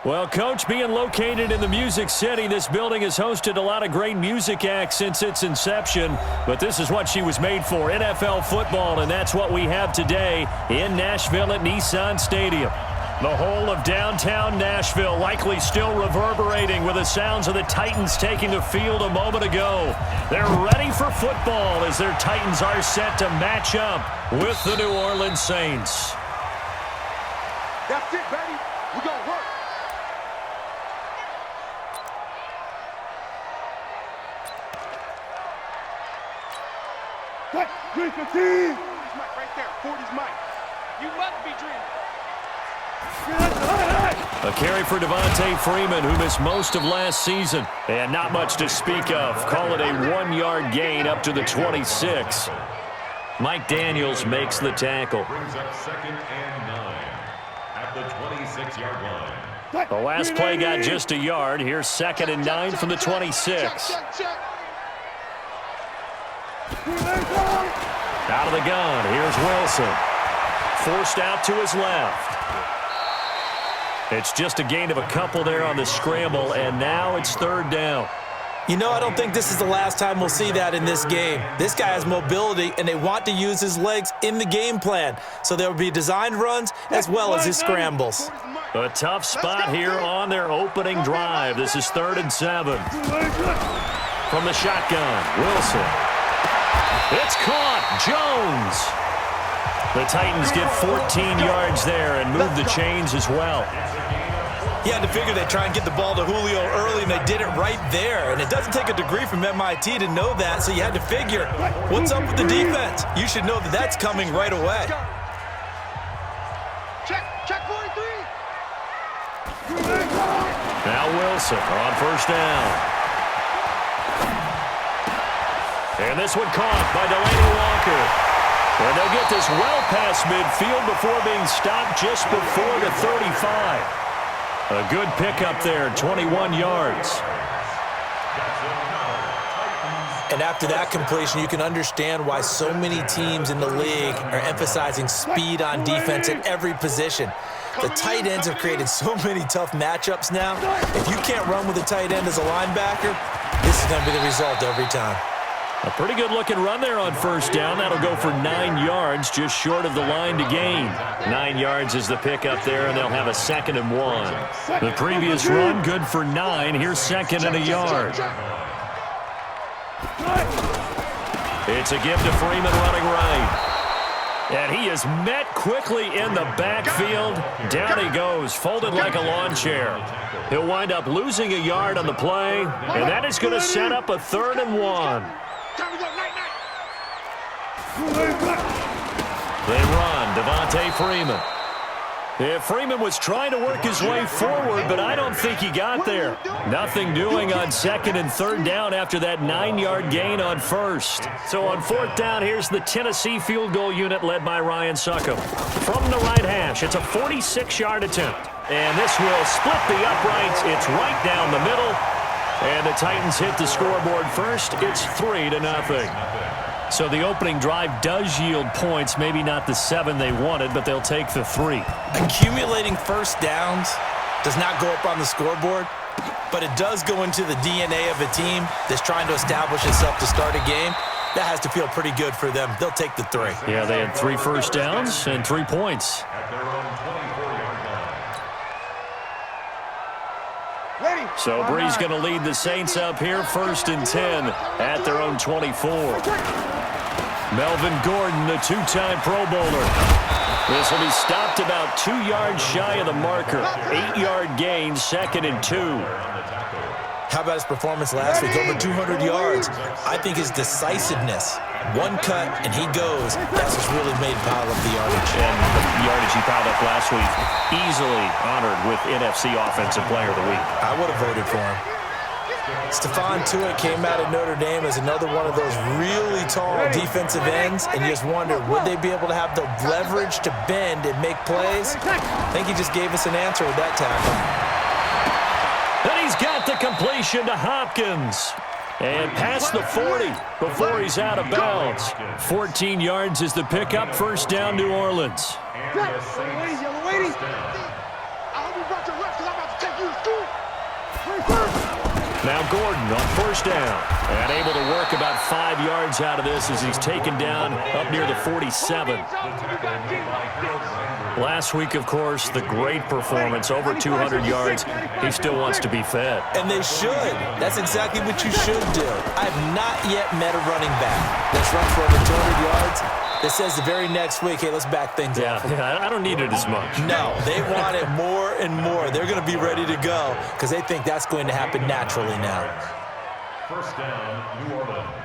Well, Coach, being located in the Music City, this building has hosted a lot of great music acts since its inception, but this is what she was made for, NFL football, and that's what we have today in Nashville at Nissan Stadium. The whole of downtown Nashville likely still reverberating with the sounds of the Titans taking the field a moment ago. They're ready for football as their Titans are set to match up with the New Orleans Saints. That's it, baby. We're going to work. What? Drink the team. 40's Mike right there. 40's Mike. You must be dreaming. A carry for Devontae Freeman, who missed most of last season. And not much to speak of. Call it a 1-yard gain up to the 26. Mike Daniels makes the tackle. Brings up 2nd and 9 at the 26-yard line. The last play got just a yard. Here's 2nd and 9 from the 26. Out of the gun, here's Wilson. Forced out to his left. It's just a gain of a couple there on the scramble, and now it's 3rd down. You know, I don't think this is the last time we'll see that in this game. This guy has mobility, and they want to use his legs in the game plan. So there will be designed runs as well as his scrambles. A tough spot here on their opening drive. This is 3rd and 7. From the shotgun, Wilson. It's caught. Jones. The Titans get 14 yards there and move the chains as well. He had to figure they'd try and get the ball to Julio early, and they did it right there. And it doesn't take a degree from MIT to know that, so you had to figure, what's up with the defense? You should know that that's coming right away. Check 43. Now Wilson on 1st down. And this one caught by Delaney Walker. And they'll get this well past midfield before being stopped just before the 35. A good pickup there, 21 yards. And after that completion, you can understand why so many teams in the league are emphasizing speed on defense at every position. The tight ends have created so many tough matchups now. If you can't run with a tight end as a linebacker, this is going to be the result every time. A pretty good-looking run there on 1st down. That'll go for 9 yards, just short of the line to gain. 9 yards is the pickup there, and they'll have a 2nd and 1. The previous run, good for 9. Here's 2nd and a yard. It's a give to Freeman running right. And he is met quickly in the backfield. Down he goes, folded like a lawn chair. He'll wind up losing a yard on the play, and that is going to set up a 3rd and 1. They run, Devontae Freeman. Yeah, Freeman was trying to work his way forward, but I don't think he got there. Nothing doing on 2nd and 3rd down after that 9-yard gain on 1st. So on 4th down, here's the Tennessee field goal unit led by Ryan Succop. From the right hash, it's a 46-yard attempt. And this will split the uprights. It's right down the middle. And the Titans hit the scoreboard first. It's 3-0. So the opening drive does yield points, maybe not the 7 they wanted, but they'll take the 3. Accumulating 1st downs does not go up on the scoreboard, but it does go into the DNA of a team that's trying to establish itself to start a game. That has to feel pretty good for them. They'll take the 3. Yeah, they had 3 first downs and 3 points. At their own 24-yard line. So Bree's going to lead the Saints up here, 1st and 10 at their own 24. Melvin Gordon, the 2-time Pro Bowler. This will be stopped about 2 yards shy of the marker. 8-yard gain, 2nd and 2. How about his performance last week? Over 200 yards. I think his decisiveness, one cut and he goes, that's what's really made him pile up the yardage. And the yardage he piled up last week, easily honored with NFC Offensive Player of the Week. I would have voted for him. Stephon Tuitt came out of Notre Dame as another one of those really tall defensive ends, and you just wonder, would they be able to have the leverage to bend and make plays? I think he just gave us an answer with that tackle. And he's got the completion to Hopkins. And past the 40 before he's out of bounds. 14 yards is the pickup, 1st down New Orleans. I hope you brought your refs because I'm about to take Now Gordon on first down. And able to work about 5 yards out of this as he's taken down up near the 47. Last week, of course, the great performance, over 200 yards. He still wants to be fed. And they should. That's exactly what you should do. I have not yet met a running back that's run for over 200 yards that says the very next week, hey, let's back things up. Yeah, I don't need it as much. No, they want it more and more. They're going to be ready to go because they think that's going to happen naturally now. First down, New Orleans.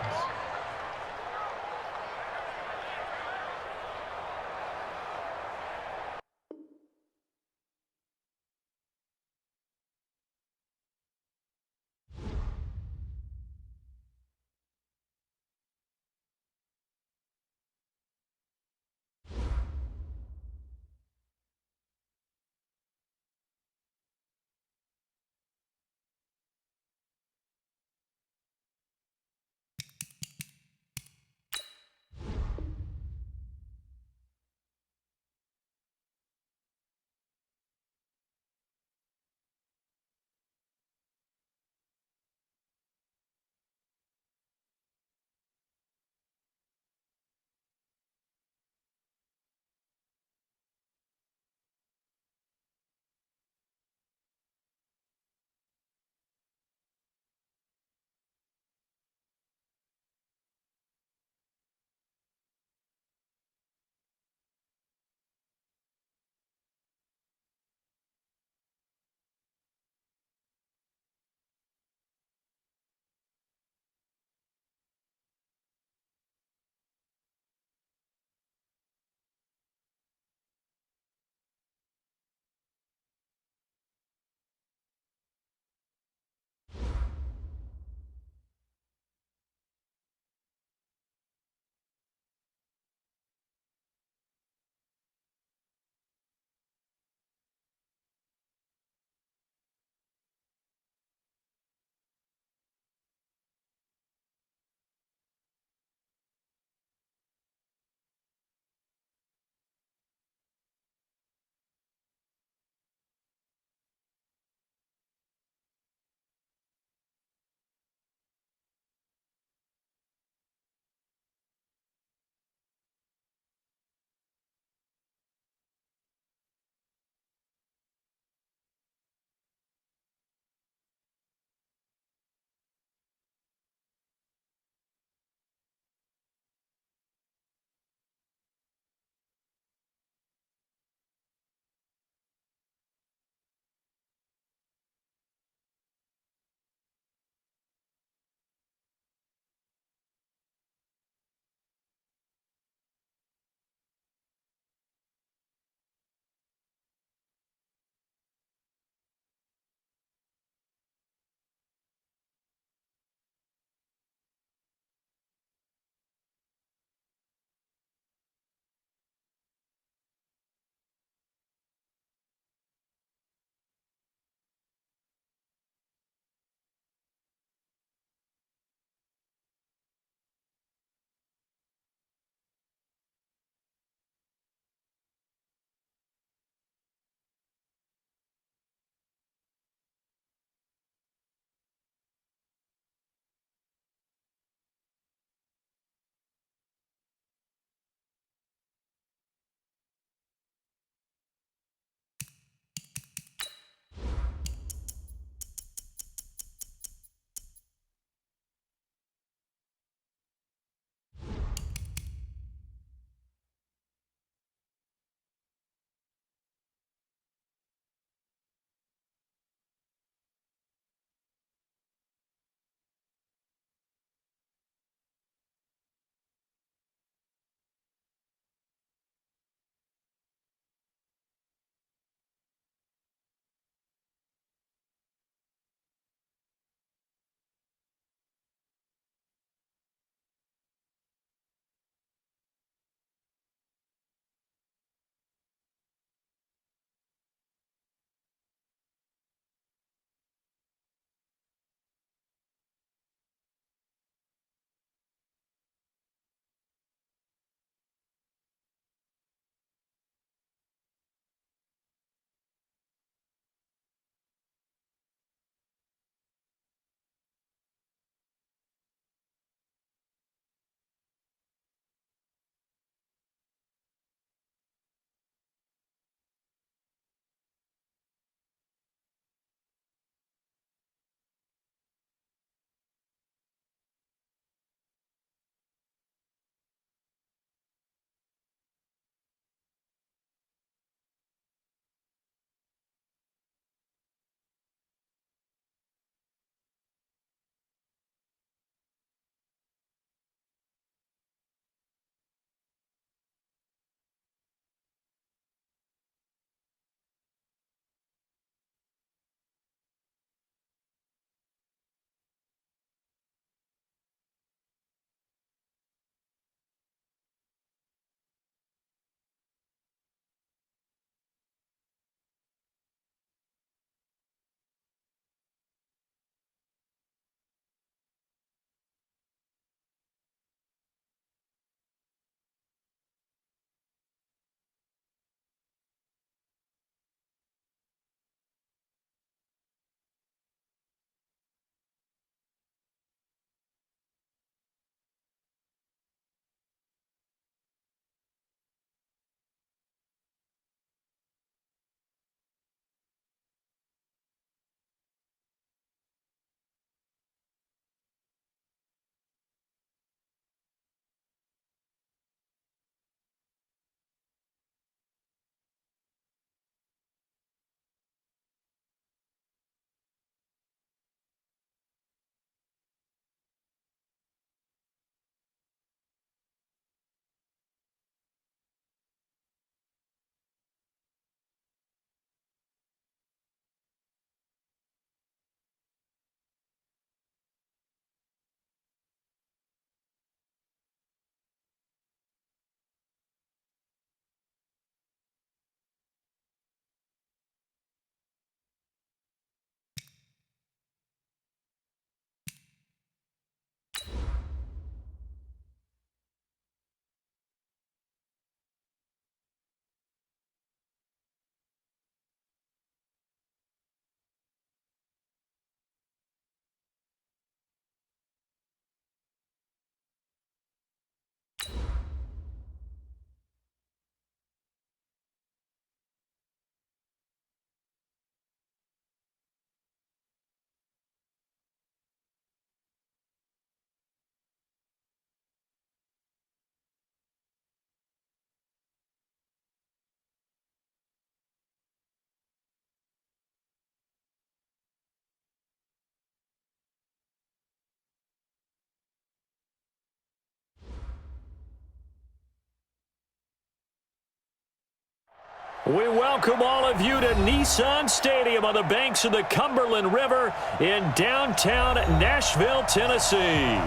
We welcome all of you to Nissan Stadium on the banks of the Cumberland River in downtown Nashville, Tennessee.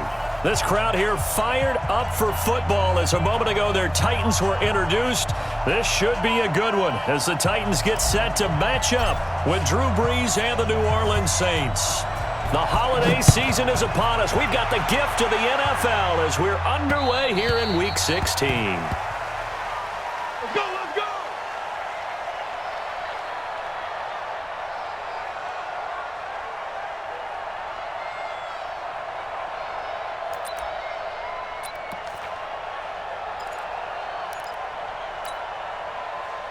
This crowd here fired up for football as a moment ago their Titans were introduced. This should be a good one as the Titans get set to match up with Drew Brees and the New Orleans Saints. The holiday season is upon us. We've got the gift of the NFL as we're underway here in Week 16. Let's go, let's go!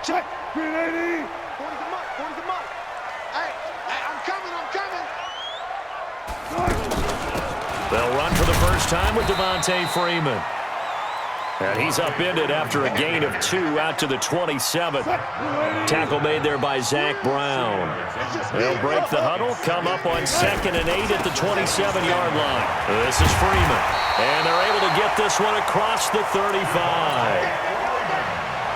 Check! 380! 40's a mark, 40's a mark. Hey, I'm coming, I'm coming! They'll run for the first time with Devontae Freeman. And he's upended after a gain of 2 out to the 27th. Tackle made there by Zach Brown. They'll break the huddle, come up on 2nd and 8 at the 27-yard line. This is Freeman. And they're able to get this one across the 35.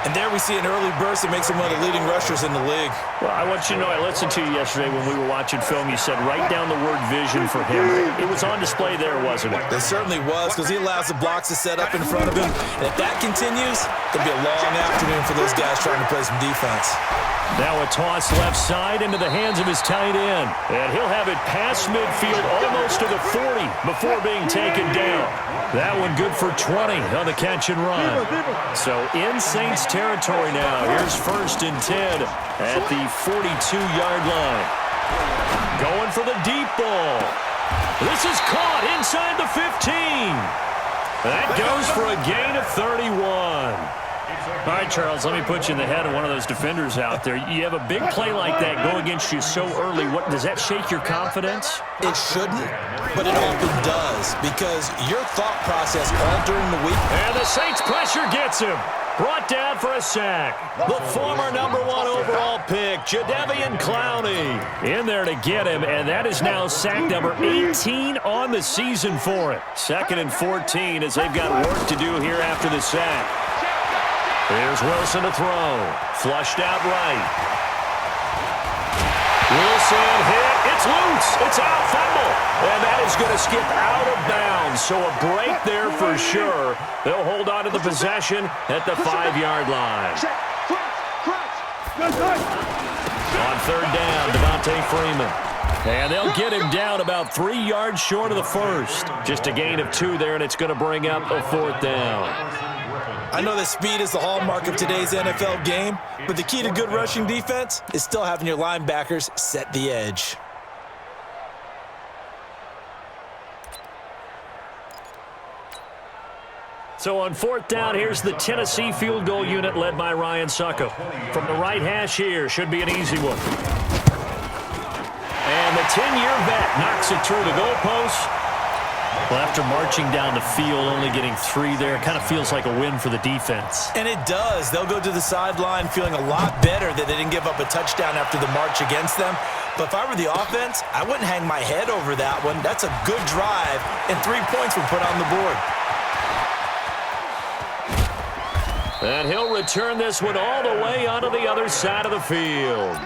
And there we see an early burst that makes him one of the leading rushers in the league. Well, I want you to know, I listened to you yesterday when we were watching film. You said write down the word vision for him. It was on display there, wasn't it? It certainly was, because he allows the blocks to set up in front of him. And if that continues, it'll be a long afternoon for those guys trying to play some defense. Now a toss left side into the hands of his tight end. And he'll have it past midfield almost to the 40 before being taken down. That one good for 20 on the catch and run. So in Saints territory now. Here's 1st and 10 at the 42-yard line. Going for the deep ball. This is caught inside the 15. That goes for a gain of 31. All right, Charles, let me put you in the head of one of those defenders out there. You have a big play like that go against you so early. What does that shake your confidence? It shouldn't, but it often does, because your thought process all during the week. And the Saints pressure gets him. Brought down for a sack. The former #1 overall pick, Jadeveon Clowney, in there to get him, and that is now sack number 18 on the season for it. 2nd and 14 as they've got work to do here after the sack. Here's Wilson to throw. Flushed out right. Wilson hit. It's loose. It's out. Fumble. And that is going to skip out of bounds. So a break there for sure. They'll hold on to the possession at the 5-yard line. On 3rd down, Devontae Freeman. And they'll get him down about 3 yards short of the first. Just a gain of 2 there, and it's going to bring up a 4th down. I know that speed is the hallmark of today's NFL game, but the key to good rushing defense is still having your linebackers set the edge. So on 4th down, here's the Tennessee field goal unit led by Ryan Sucko. From the right hash here, should be an easy one. And the 10-year vet knocks it through the goalpost. Well, after marching down the field, only getting 3 there, kind of feels like a win for the defense. And it does. They'll go to the sideline feeling a lot better that they didn't give up a touchdown after the march against them. But if I were the offense, I wouldn't hang my head over that one. That's a good drive, and 3 points were put on the board. And he'll return this one all the way onto the other side of the field.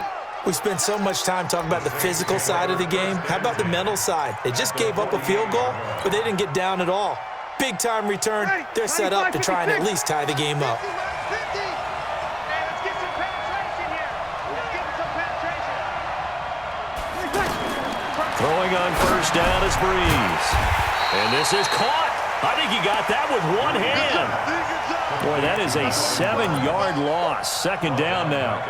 We spend so much time talking about the physical side of the game. How about the mental side? They just gave up a field goal, but they didn't get down at all. Big-time return. They're set up to try and at least tie the game up. Throwing on 1st down is Brees. And this is caught. I think he got that with one hand. Boy, that is a 7-yard loss. 2nd down now.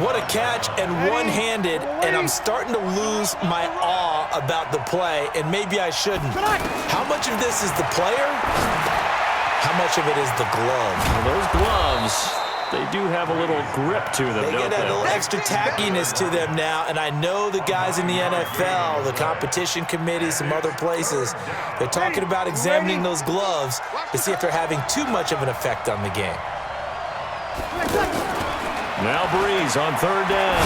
What a catch, and one-handed, and I'm starting to lose my awe about the play, and maybe I shouldn't. How much of this is the player? How much of it is the glove? Well, those gloves, they do have a little grip to them, They don't get a they? little extra tackiness to them now, and I know the guys in the NFL, the competition committee, some other places, they're talking about examining those gloves to see if they're having too much of an effect on the game. Now Brees on 3rd down.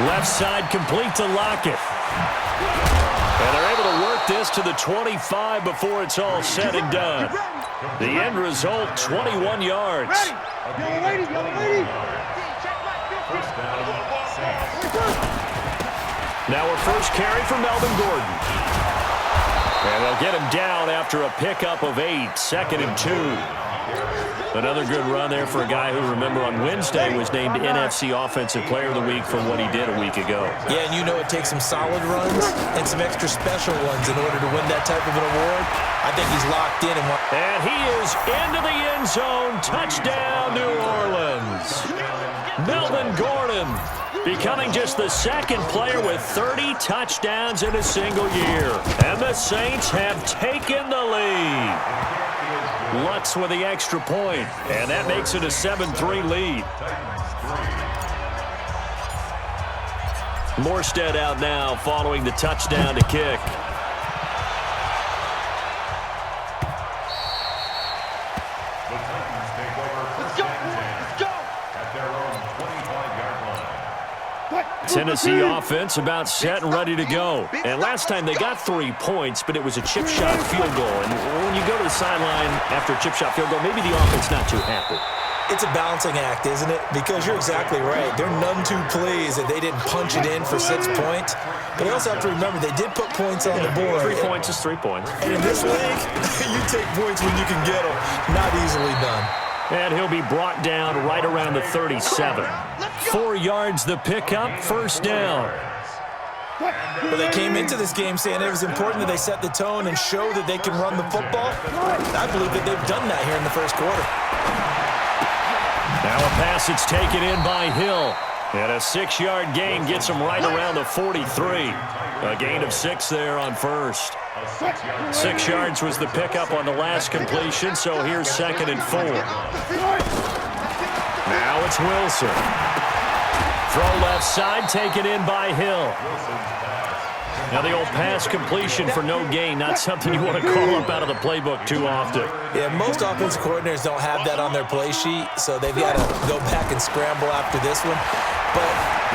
Left side complete to Lockett. And they're able to work this to the 25 before it's all said and done. The end result, 21 yards. Yellow lady, yellow lady. First down, Saints. Now a first carry for Melvin Gordon. And they'll get him down after a pickup of 8, 2nd and 2. Another good run there for a guy who, remember, on Wednesday was named NFC Offensive Player of the Week for what he did a week ago. Yeah, and you know it takes some solid runs and some extra special ones in order to win that type of an award. I think he's locked in. And he is into the end zone. Touchdown, New Orleans. Melvin Gordon becoming just the 2nd player with 30 touchdowns in a single year. And the Saints have taken the lead. Lutz with the extra point, and that makes it a 7-3 lead. Morstead out now following the touchdown to kick. Tennessee offense about set and ready to go. And last time they got 3 points, but it was a chip shot field goal. And when you go to the sideline after a chip shot field goal, maybe the offense not too happy. It's a balancing act, isn't it? Because you're exactly right. They're none too pleased that they didn't punch it in for 6 points. But you also have to remember they did put points on the board. 3 points is 3 points. And in this league, you take points when you can get them. Not easily done. And he'll be brought down right around the 37. 4 yards the pickup, first down. Well, they came into this game saying it was important that they set the tone and show that they can run the football. I believe that they've done that here in the first quarter. Now a pass that's taken in by Hill. And a 6-yard gain gets him right around the 43. A gain of 6 there on first. 6 yards was the pickup on the last completion, so here's 2nd and 4. Now it's Wilson. Throw left side, taken in by Hill. Now the old pass completion for no gain, not something you want to call up out of the playbook too often. Yeah, most offensive coordinators don't have that on their play sheet, so they've got to go back and scramble after this one. But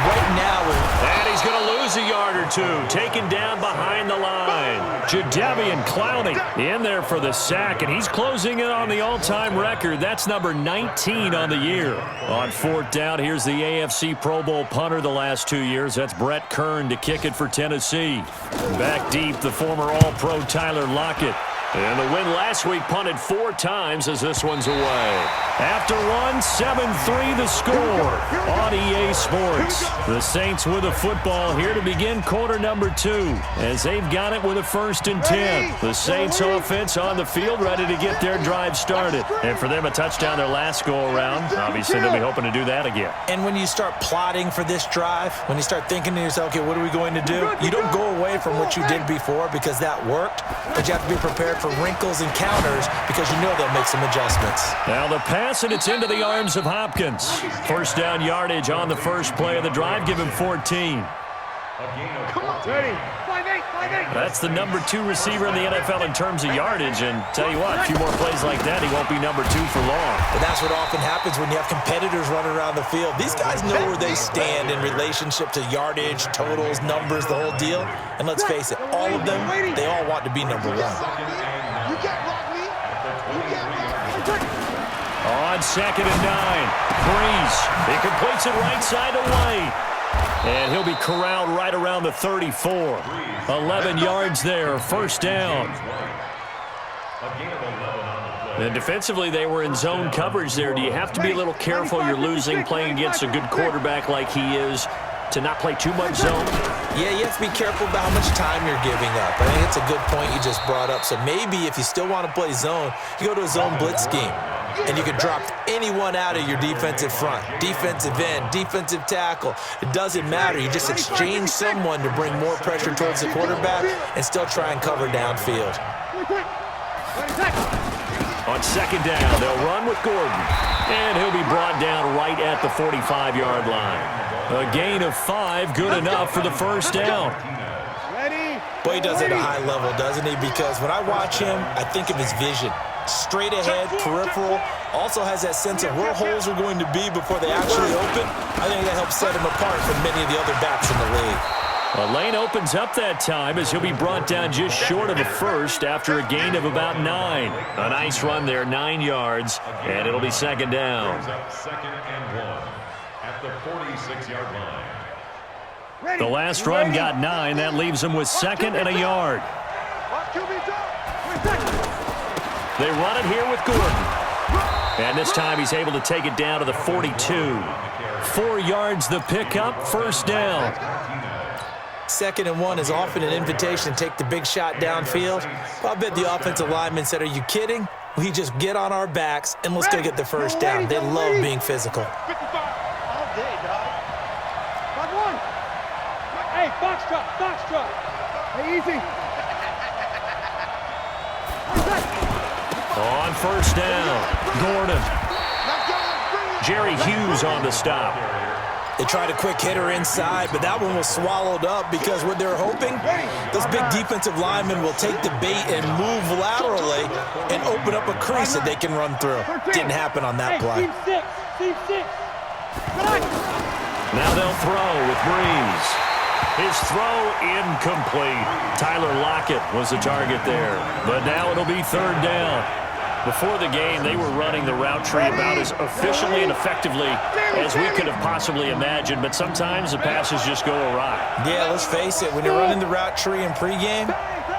right now... And he's going to lose a yard or 2. Taken down behind the line. Jadeveon Clowney in there for the sack, and he's closing in on the all-time record. That's number 19 on the year. On 4th down, here's the AFC Pro Bowl punter the last 2 years. That's Brett Kern to kick it for Tennessee. Back deep, the former All-Pro Tyler Lockett. And the win last week punted 4 times as this one's away. After one, 7-3 the score on EA Sports. The Saints with a football here to begin quarter number 2 as they've got it with a 1st and 10. The Saints offense on the field ready to get their drive started. And for them, a touchdown their last go-around. Obviously, they'll be hoping to do that again. And when you start plotting for this drive, when you start thinking to yourself, okay, what are we going to do? You don't go away from what you did before because that worked, but you have to be prepared for wrinkles and counters because you know they'll make some adjustments. Now the pass, and it's into the arms of Hopkins. 1st down yardage on the first play of the drive. Give him 14. Ready. 5-8, 5-8. That's the number 2 receiver in the NFL in terms of yardage. And tell you what, a few more plays like that, he won't be number 2 for long. But that's what often happens when you have competitors running around the field. These guys know where they stand in relationship to yardage, totals, numbers, the whole deal. And let's face it, all of them, they all want to be number 1. You can't block me. You can't block me. On 2nd and 9, Breeze. He completes it right side to White. And he'll be corralled right around the 34. 11 yards there, 1st down. And defensively, they were in zone coverage there. Do you have to be a little careful? You're losing, playing against a good quarterback like he is, to not play too much zone? Yeah, you have to be careful about how much time you're giving up. I think it's a good point you just brought up. So maybe if you still want to play zone, you go to a zone blitz scheme. And you can drop anyone out of your defensive front, defensive end, defensive tackle. It doesn't matter. You just exchange someone to bring more pressure towards the quarterback and still try and cover downfield. On 2nd down, they'll run with Gordon. And he'll be brought down right at the 45-yard line. A gain of 5, good enough for the 1st down. Boy, he does it at a high level, doesn't he? Because when I watch him, I think of his vision. Straight ahead, peripheral, also has that sense of where holes are going to be before they actually open. I think that helps set him apart from many of the other backs in the league. A lane opens up that time as he'll be brought down just short of a first after a gain of about 9. A nice run there, 9 yards, and it'll be second down. Second and 1 at the 46-yard line. The last run got 9. That leaves him with second and a yard. They run it here with Gordon. And this time he's able to take it down to the 42. 4 yards the pickup, first down. Second and 1 is often an invitation to take the big shot downfield. I bet the offensive linemen said, are you kidding? We just get on our backs and let's go get the first down. They love being physical. All day, dog. Box one. Hey, box truck. Hey, easy. On first down, Gordon. Jerry Hughes on the stop. They tried a quick hitter inside, but that one was swallowed up because what they're hoping, those big defensive linemen will take the bait and move laterally and open up a crease that they can run through. Didn't happen on that play. Team six. Now they'll throw with Breeze. His throw incomplete. Tyler Lockett was the target there, but now it'll be third down. Before the game, they were running the route tree about as efficiently and effectively as we could have possibly imagined, but sometimes the passes just go awry. Yeah, let's face it, when you're running the route tree in pregame,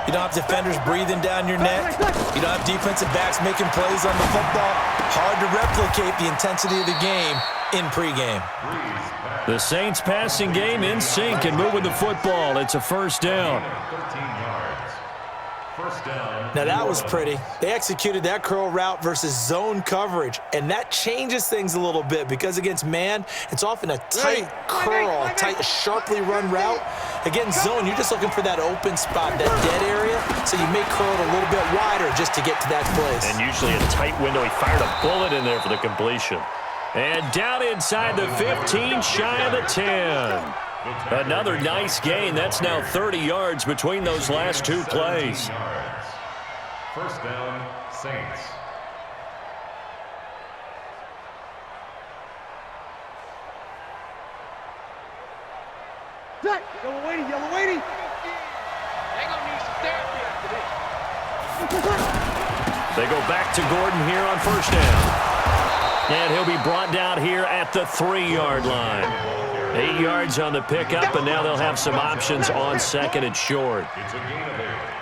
you don't have defenders breathing down your neck. You don't have defensive backs making plays on the football. Hard to replicate the intensity of the game in pregame. The Saints passing game in sync and moving the football. It's a first down. 13 yards. First down. Now that was pretty. They executed that curl route versus zone coverage, and that changes things a little bit because against man, it's often a tight curl, a tight, sharply run route. Against zone, you're just looking for that open spot, that dead area, so you may curl it a little bit wider just to get to that place. And usually a tight window. He fired a bullet in there for the completion. And down inside the 15, shy of the 10. Another nice gain. That's now 30 yards between those last two plays. First down, Saints. Yellow waiting. They gonna need some therapy after this. They go back to Gordon here on first down. And he'll be brought down here at the 3-yard line. 8 yards on the pickup, and now they'll have some options on second and short.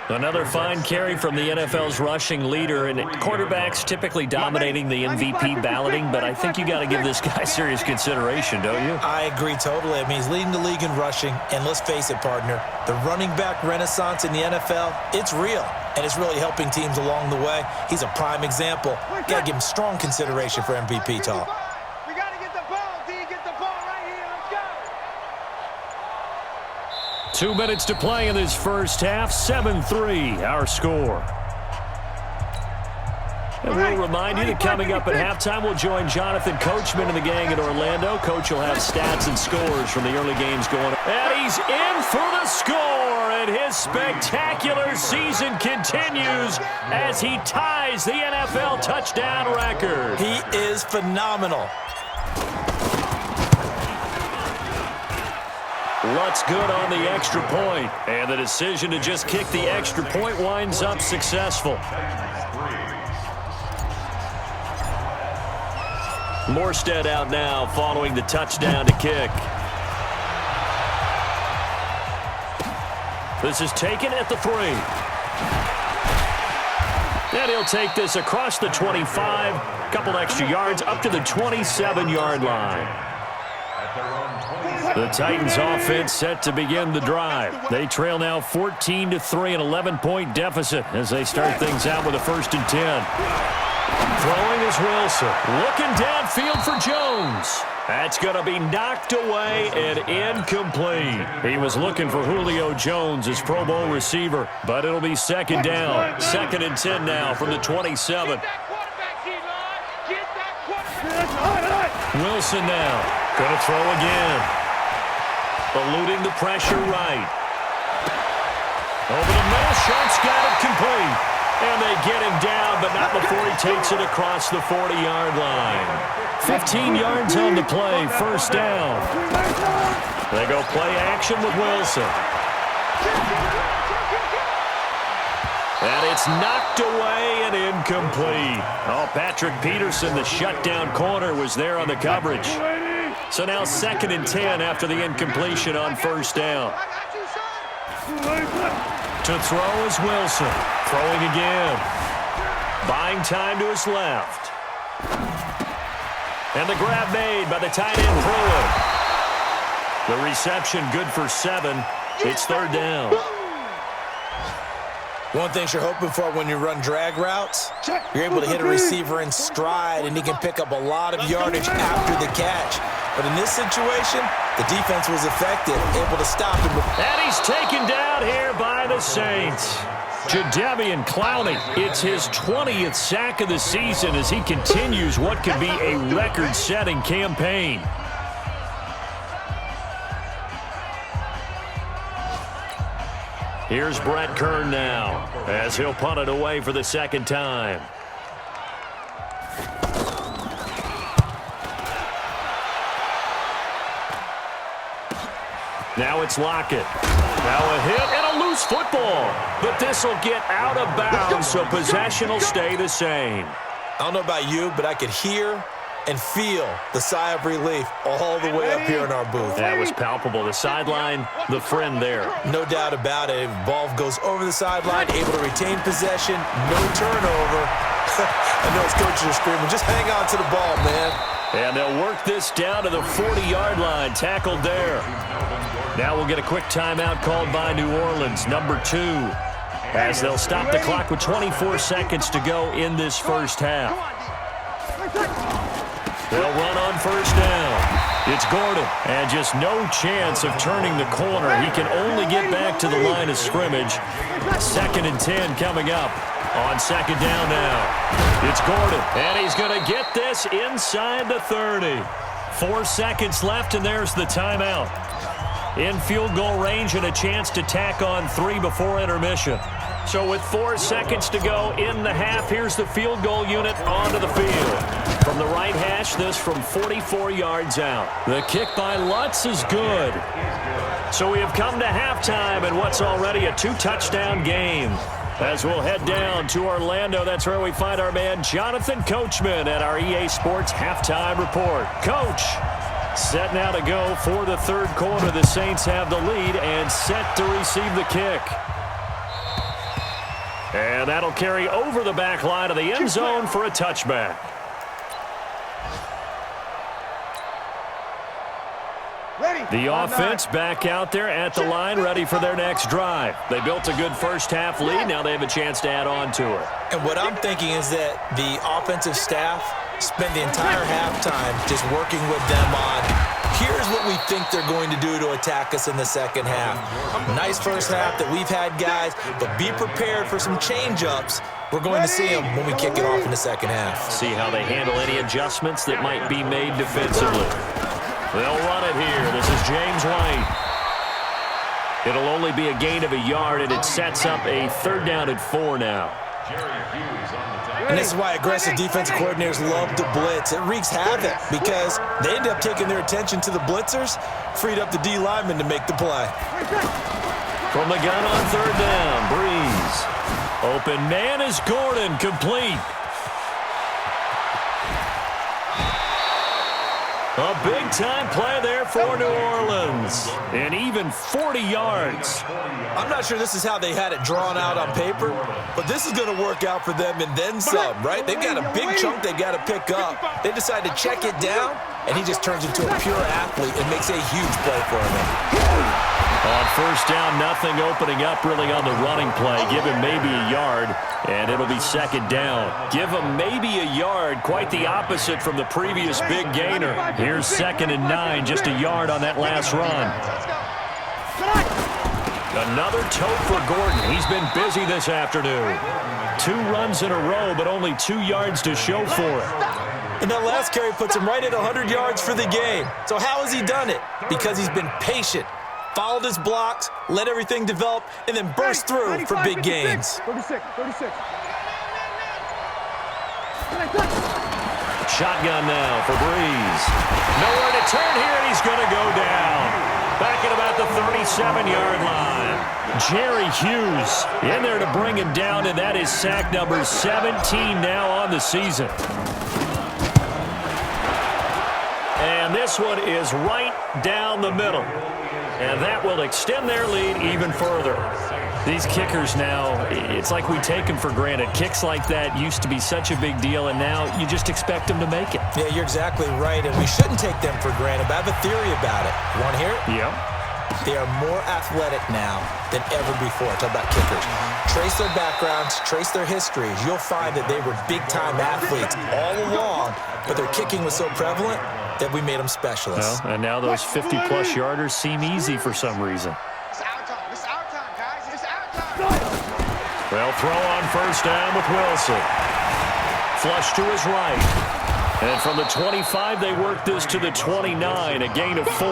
Another fine carry from the NFL's rushing leader, and quarterbacks typically dominating the MVP balloting, but I think you got to give this guy serious consideration, don't you? I agree totally. I mean, he's leading the league in rushing, and let's face it, partner, the running back renaissance in the NFL, it's real, and it's really helping teams along the way. He's a prime example. Got to give him strong consideration for MVP talk. We got to get the ball, D. Get the ball right here. Let's go. 2 minutes to play in this first half. 7-3, our score. And we'll remind you that coming up at halftime, we'll join Jonathan Coachman and the gang in Orlando. Coach will have stats and scores from the early games going on. And he's in for the score, and his spectacular season continues as he ties the NFL touchdown record. He is phenomenal. Lutz good on the extra point, and the decision to just kick the extra point winds up successful. Morstead out now following the touchdown to kick. This is taken at the 3. And he'll take this across the 25, a couple extra yards up to the 27-yard line. The Titans offense set to begin the drive. They trail now 14-3, an 11-point deficit as they start things out with a 1st and 10. Throwing is Wilson. Looking downfield for Jones. That's going to be knocked away and incomplete. He was looking for Julio Jones, his Pro Bowl receiver, but it'll be second down. 2nd and 10 now from the 27. Wilson now. Going to throw again. Eluding the pressure right. Over the middle, Sharp's got it complete. And they get him down, but not before he takes it across the 40-yard line. 15 yards on the play, first down. They go play action with Wilson. And it's knocked away and incomplete. Oh, Patrick Peterson, the shutdown corner, was there on the coverage. So now 2nd and 10 after the incompletion on first down. To throw is Wilson. Throwing again. Buying time to his left. And the grab made by the tight end Pruitt. The reception good for 7. It's 3rd down. One thing you're hoping for when you run drag routes, you're able to hit a receiver in stride, and he can pick up a lot of yardage after the catch. But in this situation, the defense was effective, able to stop him. And he's taken down here by the Saints. Jadeveon Clowney, it's his 20th sack of the season as he continues what could be a record-setting campaign. Here's Brett Kern now as he'll punt it away for the 2nd time. Now it's Lockett. Now a hit and a loose football. But this will get out of bounds, so possession will stay the same. I don't know about you, but I could hear and feel the sigh of relief all the way up here in our booth. That was palpable. The sideline, the friend there. No doubt about it. Ball goes over the sideline, able to retain possession, no turnover. I know his coaches are screaming, just hang on to the ball, man. And they'll work this down to the 40-yard line, tackled there. Now we'll get a quick timeout called by New Orleans, number 2, as they'll stop the clock with 24 seconds to go in this first half. They'll run on first down. It's Gordon, and just no chance of turning the corner. He can only get back to the line of scrimmage. 2nd and 10 coming up on 2nd down now. It's Gordon, and he's going to get this inside the 30. 4 seconds left, and there's the timeout. In field goal range and a chance to tack on 3 before intermission. So with 4 seconds to go in the half, here's the field goal unit onto the field. From the right hash, this from 44 yards out. The kick by Lutz is good. So we have come to halftime in what's already a 2-touchdown game. As we'll head down to Orlando, that's where we find our man Jonathan Coachman at our EA Sports Halftime Report. Coach, set now to go for the 3rd quarter. The Saints have the lead and set to receive the kick. And that'll carry over the back line of the end zone for a touchback. The offense back out there at the line, ready for their next drive. They built a good first half lead. Now they have a chance to add on to it. And what I'm thinking is that the offensive staff spend the entire halftime just working with them on, here's what we think they're going to do to attack us in the second half. Nice first half that we've had, guys, but be prepared for some change-ups. We're going to see them when we kick it off in the second half. See how they handle any adjustments that might be made defensively. They'll run it here. This is James White. It'll only be a gain of a yard, and it sets up a 3rd down and 4 now. And this is why aggressive defensive coordinators love to blitz. It wreaks havoc because they end up taking their attention to the blitzers, freed up the D lineman to make the play. From the gun on 3rd down, Breeze. Open man is Gordon, complete. A big-time play there for New Orleans. And even 40 yards. I'm not sure this is how they had it drawn out on paper, but this is going to work out for them and then some, right? They've got a big chunk they've got to pick up. They decide to check it down, and he just turns into a pure athlete and makes a huge play for him. On first down, nothing opening up really on the running play. Give him maybe a yard, and it'll be 2nd down. Give him maybe a yard, quite the opposite from the previous big gainer. Here's 2nd and 9, just a yard on that last run. Another tote for Gordon. He's been busy this afternoon. 2 runs in a row, but only 2 yards to show for it. And that last carry puts him right at 100 yards for the game. So how has he done it? Because he's been patient, followed his blocks, let everything develop, and then burst through for big gains. 36. Shotgun now for Breeze. Nowhere to turn here, and he's going to go down. Back at about the 37-yard line. Jerry Hughes in there to bring him down, and that is sack number 17 now on the season. And this one is right down the middle. And that will extend their lead even further. These kickers now, it's like we take them for granted. Kicks like that used to be such a big deal, and now you just expect them to make it. Yeah, you're exactly right, and we shouldn't take them for granted, but I have a theory about it. You want to hear it? Yep. They are more athletic now than ever before. Talk about kickers. Trace their backgrounds, trace their histories. You'll find that they were big-time athletes all along, but their kicking was so prevalent that we made them specialists. Well, and now those 50-plus yarders seem easy for some reason. It's our time. It's our time, guys. It's our time. Well, throw on first down with Wilson. Flush to his right. And from the 25, they work this to the 29, a gain of 4.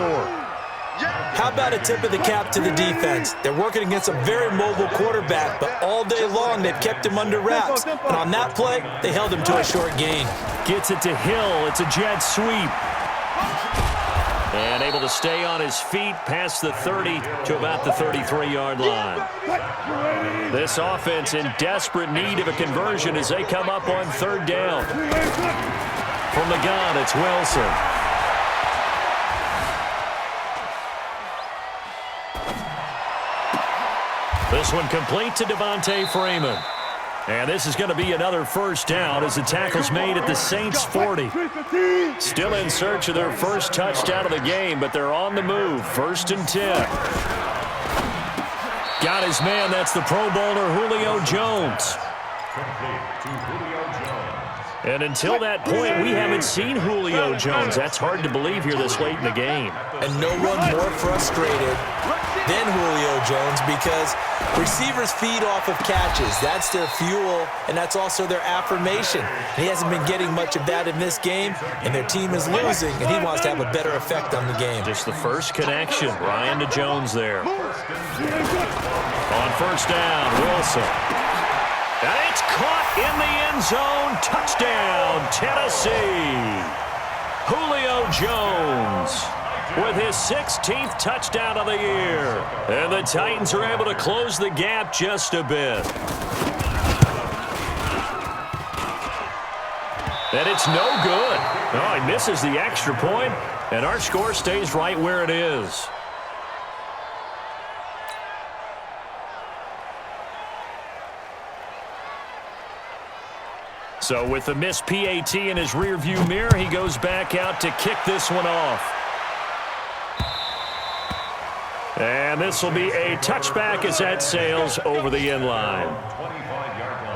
How about a tip of the cap to the defense? They're working against a very mobile quarterback, but all day long they've kept him under wraps. And on that play, they held him to a short gain. Gets it to Hill. It's a jet sweep. And able to stay on his feet past the 30 to about the 33-yard line. This offense in desperate need of a conversion as they come up on third down. From the gun, it's Wilson. This one complete to Devontae Freeman. And this is going to be another first down as the tackle's made at the Saints' 40. Still in search of their first touchdown of the game, but they're on the move. 1st and 10. Got his man. That's the Pro Bowler Julio Jones. And until that point, we haven't seen Julio Jones. That's hard to believe here this late in the game. And no one more frustrated than Julio Jones because receivers feed off of catches. That's their fuel, and that's also their affirmation. And he hasn't been getting much of that in this game, and their team is losing, and he wants to have a better effect on the game. Just the first connection, Ryan to Jones there. On first down, Wilson. And it's caught in the end zone. Touchdown, Tennessee. Julio Jones with his 16th touchdown of the year. And the Titans are able to close the gap just a bit. And it's no good. Oh, he misses the extra point, and our score stays right where it is. So with the missed PAT in his rearview mirror, he goes back out to kick this one off. And this will be a touchback as that sails over the end line. 25-yard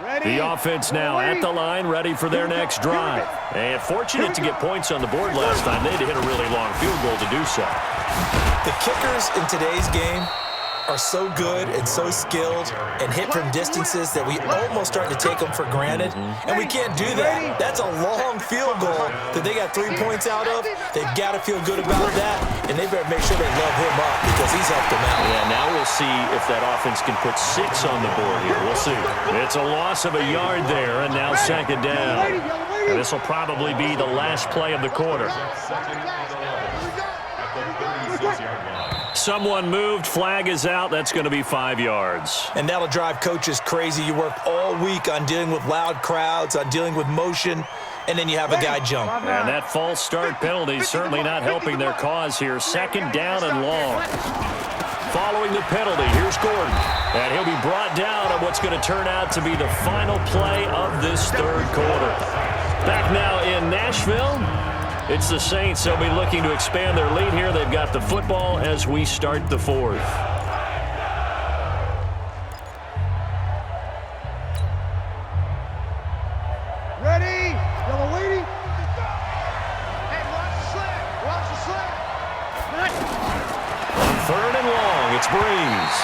line. The offense now at the line, ready for their next drive. And fortunate to get points on the board last time. They had to hit a really long field goal to do so. The kickers in today's game are so good and so skilled and hit from distances that we almost start to take them for granted, and we can't do that. That's a long field goal that they got 3 points out of. They've got to feel good about that, and they better make sure they love him up because he's helped them out. Yeah, now we'll see if that offense can put 6 on the board here. We'll see. It's a loss of a yard there, and now second down. And this will probably be the last play of the quarter. Someone moved, flag is out. That's going to be 5 yards. And that'll drive coaches crazy. You work all week on dealing with loud crowds, on dealing with motion, and then you have a guy jump. And that false start penalty certainly not helping their cause here. Second down and long. Following the penalty, here's Gordon. And he'll be brought down on what's going to turn out to be the final play of this third quarter. Back now in Nashville. It's the Saints. They'll be looking to expand their lead here. They've got the football as we start the fourth. Ready? Yellow lady. Hey, watch the slip. Watch the slip. On third and long, it's Breeze.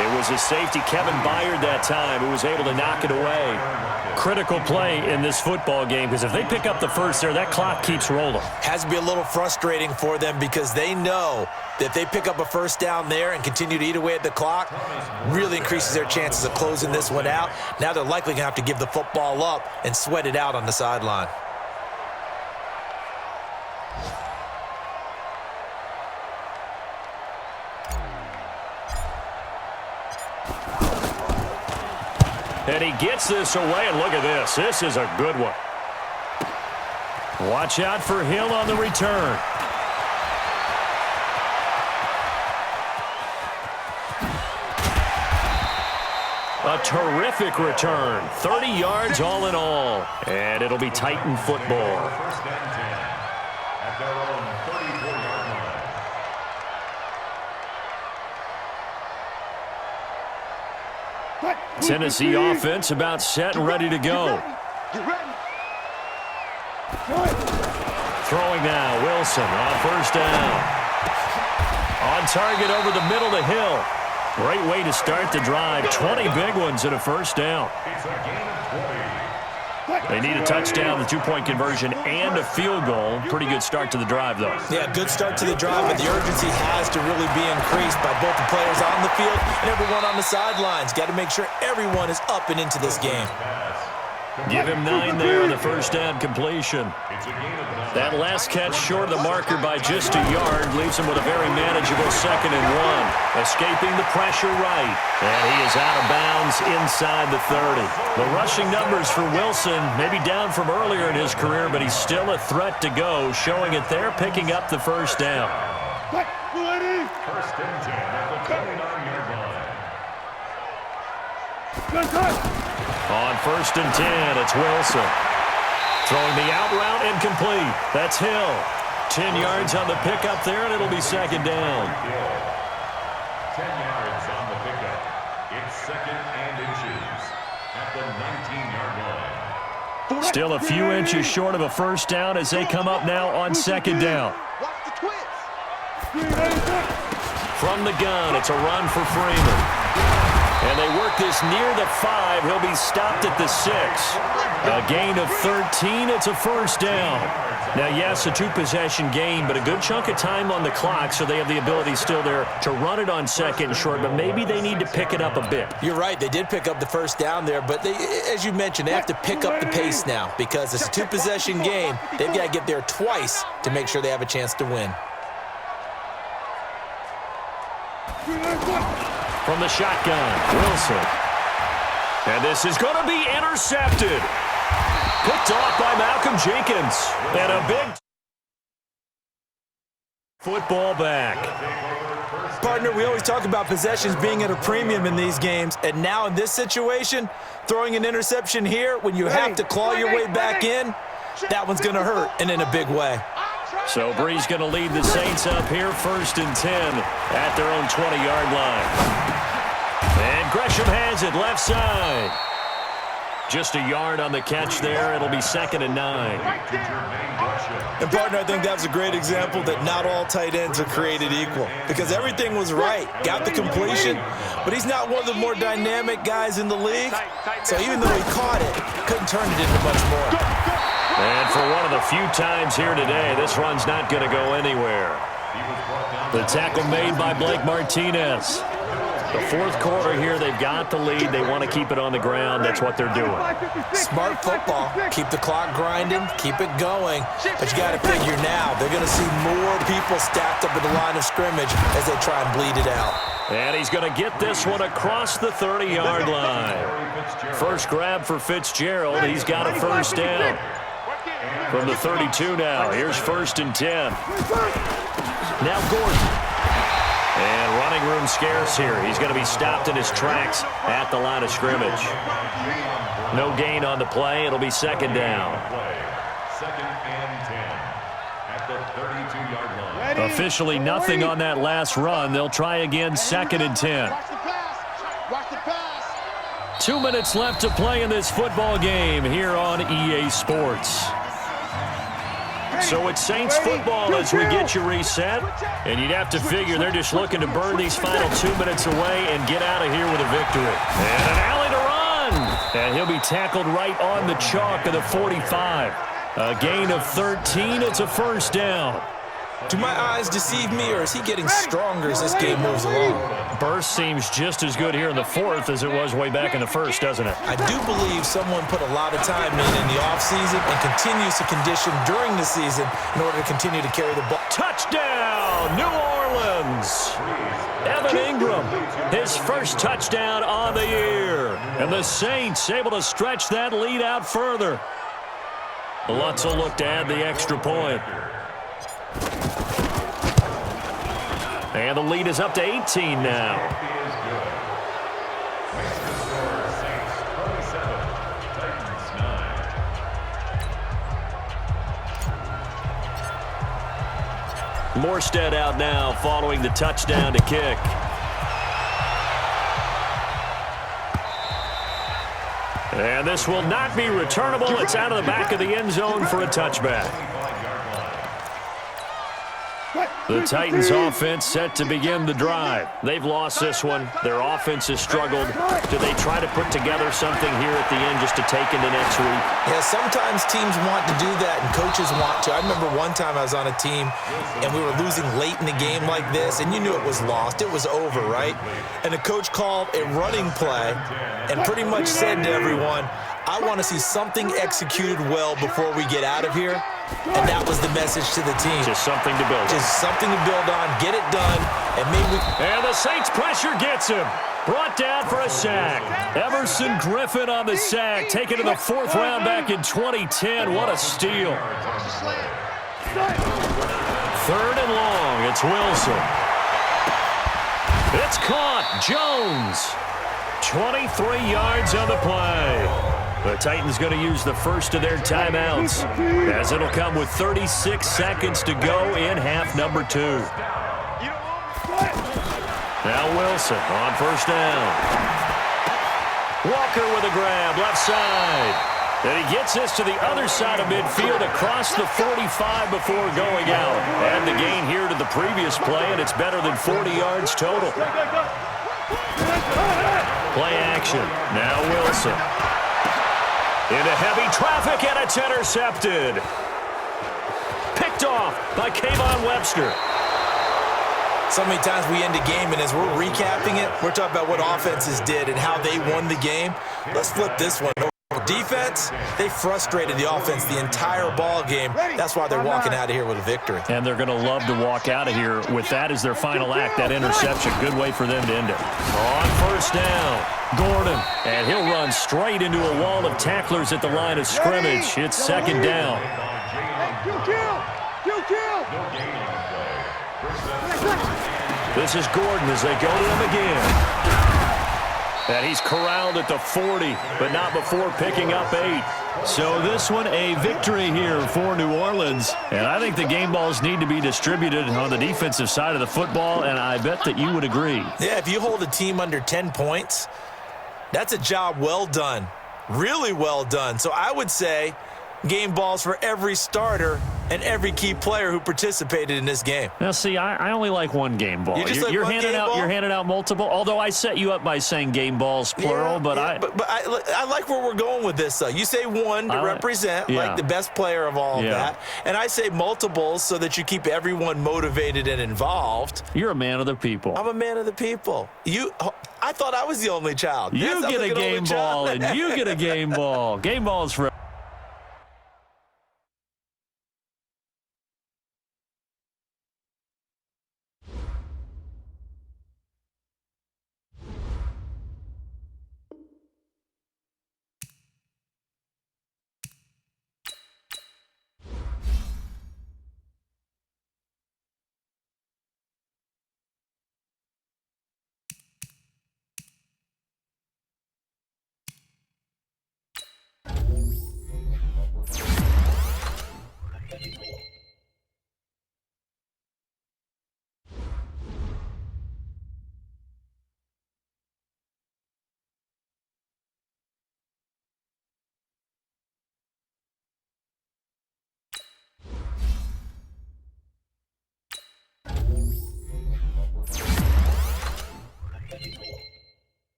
It was the safety Kevin Byard that time who was able to knock it away. Critical play in this football game because if they pick up the first there, that clock keeps rolling. Has to be a little frustrating for them because they know that if they pick up a first down there and continue to eat away at the clock, really increases their chances of closing this one out. Now they're likely going to have to give the football up and sweat it out on the sideline. And he gets this away, and look at this. This is a good one. Watch out for Hill on the return. A terrific return. 30 yards all in all. And it'll be Titan football. First and 10 at their own 34-yard line. Tennessee offense about set and ready to go. Throwing now, Wilson on first down. On target over the middle to Hill. Great way to start the drive. 20 big ones and a first down. It's a gain of 20. They need a touchdown, the two-point conversion, and a field goal. Pretty good start to the drive, though. Yeah, good start to the drive, but the urgency has to really be increased by both the players on the field and everyone on the sidelines. Got to make sure everyone is up and into this game. Give him 9 there on the first down completion. It's a gain of 9. That last catch short of the marker by just a yard leaves him with a very manageable 2nd and 1. Escaping the pressure right. And he is out of bounds inside the 30. The rushing numbers for Wilson maybe down from earlier in his career, but he's still a threat to go, showing it there, picking up the first down. First and 10 at the 29-yard line. On first and 10, it's Wilson. Throwing the out route incomplete. That's Hill. 10 yards on the pickup there, and it'll be 2nd down. 10 yards on the pickup. It's 2nd and inches at the 19-yard line. Still a few inches short of a first down as they come up now on 2nd down. From the gun, it's a run for Freeman. And they work this near the 5. He'll be stopped at the 6. A gain of 13. It's a first down. Now, yes, a 2-possession game, but a good chunk of time on the clock, so they have the ability still there to run it on 2nd and short, but maybe they need to pick it up a bit. You're right. They did pick up the first down there, but they, as you mentioned, they have to pick up the pace now because it's a 2-possession game. They've got to get there twice to make sure they have a chance to win. From the shotgun, Wilson. And this is going to be intercepted. Picked off by Malcolm Jenkins. And a big football back. Partner, we always talk about possessions being at a premium in these games, and now in this situation, throwing an interception here when you have to claw your way back in, that one's going to hurt, and in a big way. So Bree's going to lead the Saints up here, 1st and 10 at their own 20-yard line. And Gresham has it left side. Just a yard on the catch there. It'll be 2nd and 9. And, partner, I think that's a great example that not all tight ends are created equal because everything was right. Got the completion, but he's not one of the more dynamic guys in the league. So even though he caught it, couldn't turn it into much more. And for one of the few times here today, this run's not going to go anywhere. The tackle made by Blake Martinez. The 4th quarter here, they've got the lead. They want to keep it on the ground. That's what they're doing. Smart football. Keep the clock grinding. Keep it going. But you got to figure now, they're going to see more people stacked up at the line of scrimmage as they try and bleed it out. And he's going to get this one across the 30-yard line. First grab for Fitzgerald. He's got a first down. From the 32 now. Here's 1st and 10. Now Gordon. And running room scarce here. He's going to be stopped in his tracks at the line of scrimmage. No gain on the play. It'll be 2nd down. 2nd and 10 at the 32-yard line. Officially nothing on that last run. They'll try again, 2nd and 10. Watch the pass. 2 minutes left to play in this football game here on EA Sports. So it's Saints football as we get you reset. And you'd have to figure they're just looking to burn these final 2 minutes away and get out of here with a victory. And an alley to run. And he'll be tackled right on the chalk of the 45. A gain of 13. It's a first down. Do my eyes deceive me, or is he getting stronger as this game moves along? Burst seems just as good here in the fourth as it was way back in the first, doesn't it? I do believe someone put a lot of time in the offseason and continues to condition during the season in order to continue to carry the ball. Touchdown, New Orleans! Evan Ingram, his first touchdown on the year. And the Saints able to stretch that lead out further. Lutz will look to add the extra point. And the lead is up to 18 now. Morstead out now following the touchdown to kick. And this will not be returnable. It's out of the back of the end zone for a touchback. The Titans offense set to begin the drive. They've lost this one. Their offense has struggled. Do they try to put together something here at the end just to take into next week? Yeah, sometimes teams want to do that and coaches want to. I remember one time I was on a team and we were losing late in the game like this, and you knew it was lost. It was over, right? And the coach called a running play and pretty much said to everyone, I want to see something executed well before we get out of here. And that was the message to the team. Just something to build on. Just something to build on, get it done, and maybe. And the Saints pressure gets him. Brought down for a sack. Everson Griffin on the sack, taken to the fourth round back in 2010. What a steal. Third and long, it's Wilson. It's caught, Jones. 23 yards on the play. The Titans going to use the first of their timeouts, as it'll come with 36 seconds to go in half number 2. Now Wilson on first down. Walker with a grab, left side. And he gets this to the other side of midfield across the 45 before going out. And the gain here to the previous play, and it's better than 40 yards total. Play action. Now Wilson. Into heavy traffic, and it's intercepted. Picked off by Kayvon Webster. So many times we end a game, and as we're recapping it, we're talking about what offenses did and how they won the game. Let's flip this one over. Defense, they frustrated the offense the entire ball game. That's why they're walking out of here with a victory. And they're going to love to walk out of here with that as their final act, that interception. Good way for them to end it. On first down, Gordon. And he'll run straight into a wall of tacklers at the line of scrimmage. It's second down. This is Gordon as they go to him again. And he's corralled at the 40, but not before picking up 8. So this one a victory here for New Orleans. And I think the game balls need to be distributed on the defensive side of the football, and I bet that you would agree. Yeah, if you hold a team under 10 points, that's a job well done. Really well done. So I would say game balls for every starter and every key player who participated in this game. Now, see, I only like one game ball. You're handing out multiple. Although I set you up by saying game balls plural, but I like where we're going with this. Though you say one to represent like the best player of all of that, and I say multiples so that you keep everyone motivated and involved. You're a man of the people. I'm a man of the people. I thought I was the only child. You get a game ball, and you get a game ball. Game balls for